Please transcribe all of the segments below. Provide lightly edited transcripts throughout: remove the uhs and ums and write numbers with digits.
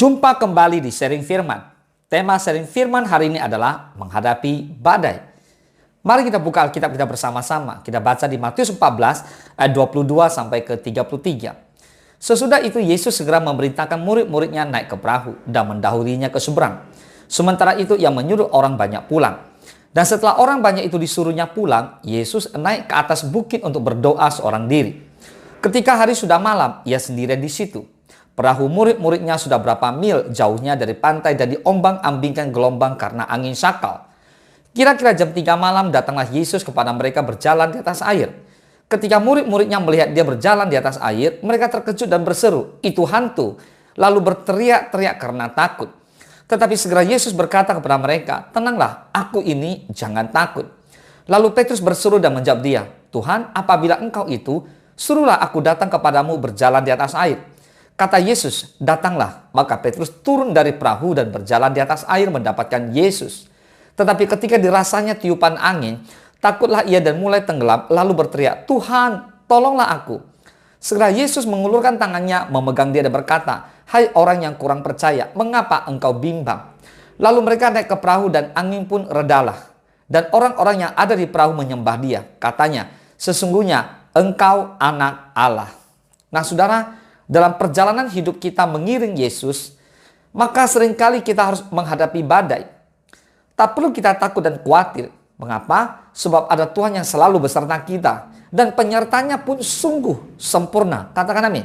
Jumpa kembali di Sharing Firman. Tema Sharing Firman hari ini adalah menghadapi badai. Mari kita buka Alkitab kita bersama-sama. Kita baca di Matius 14 ayat 22 sampai ke 33. Sesudah itu Yesus segera memerintahkan murid-muridnya naik ke perahu dan mendahulinya ke seberang. Sementara itu ia menyuruh orang banyak pulang. Dan setelah orang banyak itu disuruhnya pulang, Yesus naik ke atas bukit untuk berdoa seorang diri. Ketika hari sudah malam, ia sendirian di situ. Perahu murid-muridnya sudah berapa mil jauhnya dari pantai dan diombang-ambingkan gelombang karena angin sakal. Kira-kira jam 3 malam datanglah Yesus kepada mereka berjalan di atas air. Ketika murid-muridnya melihat dia berjalan di atas air, mereka terkejut dan berseru, "Itu hantu!" Lalu berteriak-teriak karena takut. Tetapi segera Yesus berkata kepada mereka, "Tenanglah, aku ini, jangan takut." Lalu Petrus berseru dan menjawab dia, "Tuhan, apabila engkau itu, suruhlah aku datang kepadamu berjalan di atas air." Kata Yesus, "Datanglah." Maka Petrus turun dari perahu dan berjalan di atas air mendapatkan Yesus. Tetapi ketika dirasanya tiupan angin, takutlah ia dan mulai tenggelam, lalu berteriak, "Tuhan, tolonglah aku." Segera Yesus mengulurkan tangannya, memegang dia dan berkata, "Hai orang yang kurang percaya, mengapa engkau bimbang?" Lalu mereka naik ke perahu dan angin pun redalah. Dan orang-orang yang ada di perahu menyembah dia. Katanya, "Sesungguhnya engkau anak Allah." Nah saudara, dalam perjalanan hidup kita mengiring Yesus, maka seringkali kita harus menghadapi badai. Tak perlu kita takut dan khawatir. Mengapa? Sebab ada Tuhan yang selalu beserta kita. Dan penyertanya pun sungguh sempurna. Katakan amin.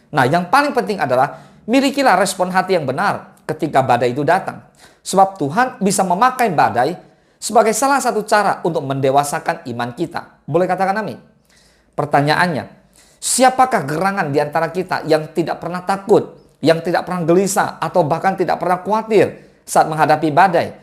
Nah, yang paling penting adalah milikilah respon hati yang benar ketika badai itu datang. Sebab Tuhan bisa memakai badai sebagai salah satu cara untuk mendewasakan iman kita. Boleh katakan amin? Pertanyaannya, siapakah gerangan di antara kita yang tidak pernah takut, yang tidak pernah gelisah, atau bahkan tidak pernah khawatir saat menghadapi badai?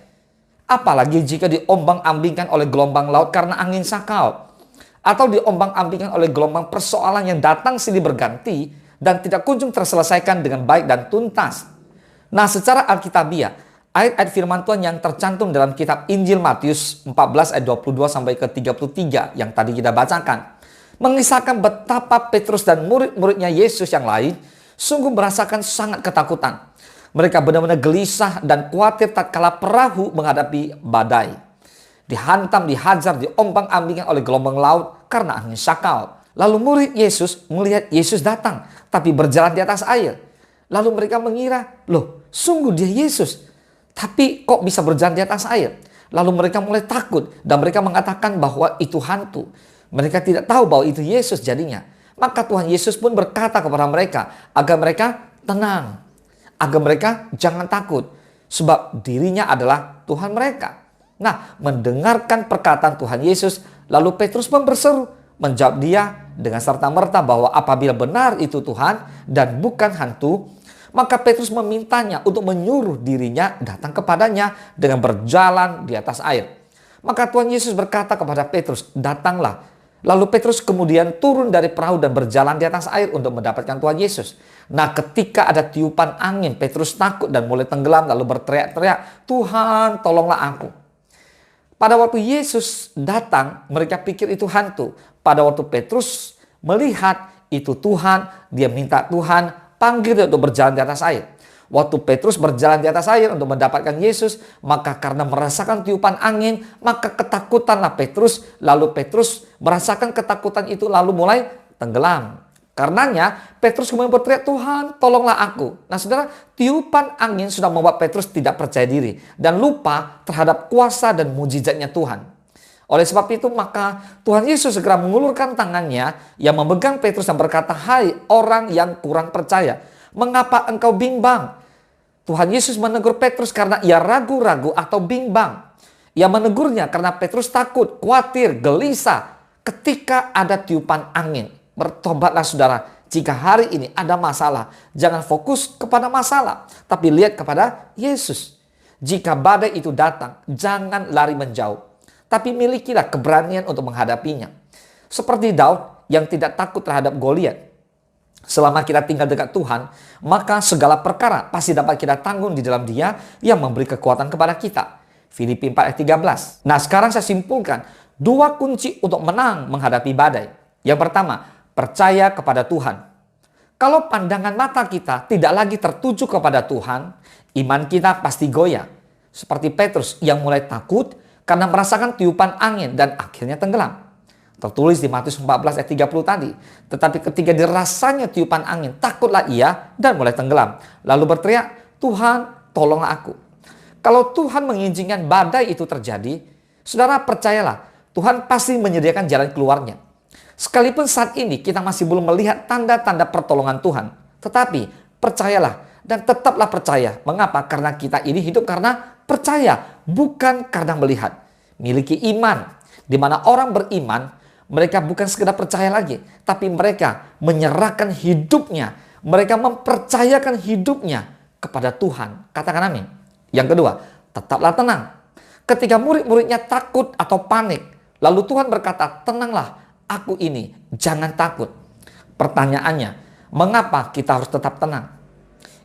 Apalagi jika diombang-ambingkan oleh gelombang laut karena angin sakal, atau diombang-ambingkan oleh gelombang persoalan yang datang silih berganti dan tidak kunjung terselesaikan dengan baik dan tuntas. Nah, secara alkitabiah, ayat-ayat firman Tuhan yang tercantum dalam kitab Injil Matius 14 ayat 22 sampai ke 33 yang tadi kita bacakan, mengisahkan betapa Petrus dan murid-muridnya Yesus yang lain sungguh merasakan sangat ketakutan. Mereka benar-benar gelisah dan khawatir tatkala perahu menghadapi badai. Dihantam, dihajar, diombang-ambingkan oleh gelombang laut karena angin sakal. Lalu murid Yesus melihat Yesus datang, tapi berjalan di atas air. Lalu mereka mengira, loh, sungguh dia Yesus, tapi kok bisa berjalan di atas air? Lalu mereka mulai takut dan mereka mengatakan bahwa itu hantu. Mereka tidak tahu bahwa itu Yesus jadinya. Maka Tuhan Yesus pun berkata kepada mereka agar mereka tenang, agar mereka jangan takut, sebab dirinya adalah Tuhan mereka. Nah, mendengarkan perkataan Tuhan Yesus, lalu Petrus pun berseru, menjawab dia dengan serta-merta bahwa apabila benar itu Tuhan dan bukan hantu, maka Petrus memintanya untuk menyuruh dirinya datang kepadanya dengan berjalan di atas air. Maka Tuhan Yesus berkata kepada Petrus, "Datanglah." Lalu Petrus kemudian turun dari perahu dan berjalan di atas air untuk mendapatkan Tuhan Yesus. Nah, ketika ada tiupan angin, Petrus takut dan mulai tenggelam lalu berteriak-teriak, "Tuhan, tolonglah aku." Pada waktu Yesus datang, mereka pikir itu hantu. Pada waktu Petrus melihat itu Tuhan, dia minta Tuhan panggil dia untuk berjalan di atas air. Waktu Petrus berjalan di atas air untuk mendapatkan Yesus, maka karena merasakan tiupan angin, maka ketakutanlah Petrus. Lalu Petrus merasakan ketakutan itu lalu mulai tenggelam. Karenanya Petrus kemudian berteriak, "Tuhan, tolonglah aku." Nah saudara, tiupan angin sudah membuat Petrus tidak percaya diri dan lupa terhadap kuasa dan mujizatnya Tuhan. Oleh sebab itu maka Tuhan Yesus segera mengulurkan tangannya yang memegang Petrus dan berkata, "Hai orang yang kurang percaya, mengapa engkau bimbang?" Tuhan Yesus menegur Petrus karena ia ragu-ragu atau bimbang. Ia menegurnya karena Petrus takut, khawatir, gelisah ketika ada tiupan angin. Bertobatlah saudara, jika hari ini ada masalah, jangan fokus kepada masalah, tapi lihat kepada Yesus. Jika badai itu datang, jangan lari menjauh, tapi milikilah keberanian untuk menghadapinya. Seperti Daud yang tidak takut terhadap Goliat. Selama kita tinggal dekat Tuhan, maka segala perkara pasti dapat kita tanggung di dalam Dia yang memberi kekuatan kepada kita. Filipi 4 ayat 13. Nah, sekarang saya simpulkan 2 kunci untuk menang menghadapi badai. Yang pertama, percaya kepada Tuhan. Kalau pandangan mata kita tidak lagi tertuju kepada Tuhan, iman kita pasti goyah. Seperti Petrus yang mulai takut karena merasakan tiupan angin dan akhirnya tenggelam. Tertulis di Matius 14 ayat 30 tadi. Tetapi ketika dirasanya tiupan angin, takutlah ia dan mulai tenggelam. Lalu berteriak, Tuhan tolonglah aku. Kalau Tuhan mengizinkan badai itu terjadi, saudara percayalah, Tuhan pasti menyediakan jalan keluarnya. Sekalipun saat ini kita masih belum melihat tanda-tanda pertolongan Tuhan. Tetapi percayalah dan tetaplah percaya. Mengapa? Karena kita ini hidup karena percaya, bukan karena melihat. Miliki iman, di mana orang beriman, mereka bukan sekedar percaya lagi, tapi mereka menyerahkan hidupnya. Mereka mempercayakan hidupnya kepada Tuhan. Katakan amin. Yang kedua, tetaplah tenang. Ketika murid-muridnya takut atau panik, lalu Tuhan berkata, tenanglah, aku ini, jangan takut. Pertanyaannya, mengapa kita harus tetap tenang?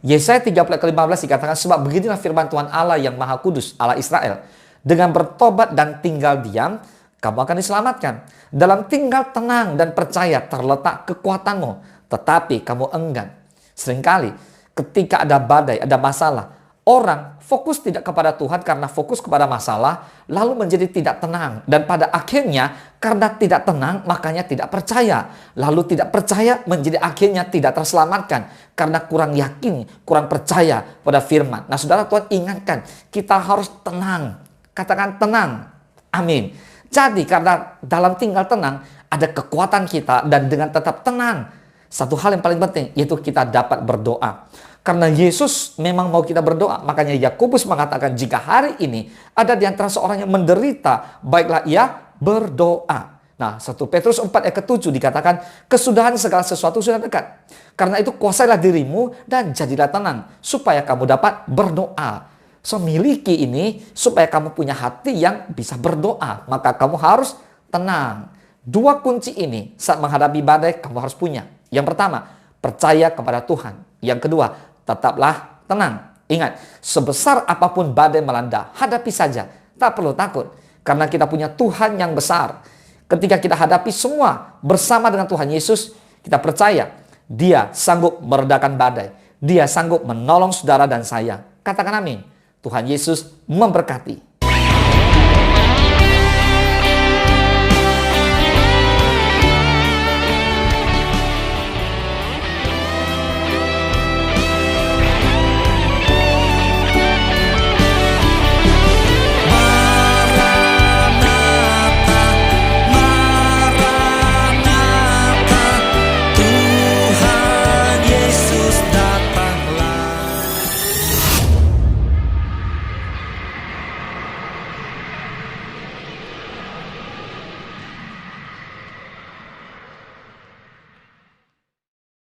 Yesaya 30:15 dikatakan, sebab beginilah firman Tuhan Allah yang Maha Kudus, Allah Israel. Dengan bertobat dan tinggal diam, kamu akan diselamatkan. Dalam tinggal tenang dan percaya terletak kekuatanmu, tetapi kamu enggan. Seringkali ketika ada badai, ada masalah, orang fokus tidak kepada Tuhan karena fokus kepada masalah, lalu menjadi tidak tenang. Dan pada akhirnya, karena tidak tenang, makanya tidak percaya. Lalu tidak percaya menjadi akhirnya tidak terselamatkan. Karena kurang yakin, kurang percaya pada firman. Nah saudara, Tuhan ingatkan, kita harus tenang. Katakan tenang. Amin. Jadi karena dalam tinggal tenang, ada kekuatan kita dan dengan tetap tenang. Satu hal yang paling penting, yaitu kita dapat berdoa. Karena Yesus memang mau kita berdoa. Makanya Yakobus mengatakan jika hari ini ada di antara seorang yang menderita, baiklah ia berdoa. Nah 1 Petrus 4 ayat ke-7 dikatakan kesudahan segala sesuatu sudah dekat. Karena itu kuasailah dirimu dan jadilah tenang supaya kamu dapat berdoa. So miliki ini supaya kamu punya hati yang bisa berdoa. Maka kamu harus tenang. Dua kunci ini saat menghadapi badai kamu harus punya. Yang pertama, percaya kepada Tuhan. Yang kedua, tetaplah tenang. Ingat, sebesar apapun badai melanda, hadapi saja. Tak perlu takut. Karena kita punya Tuhan yang besar. Ketika kita hadapi semua bersama dengan Tuhan Yesus, kita percaya Dia sanggup meredakan badai. Dia sanggup menolong saudara dan saya. Katakan amin. Tuhan Yesus memberkati.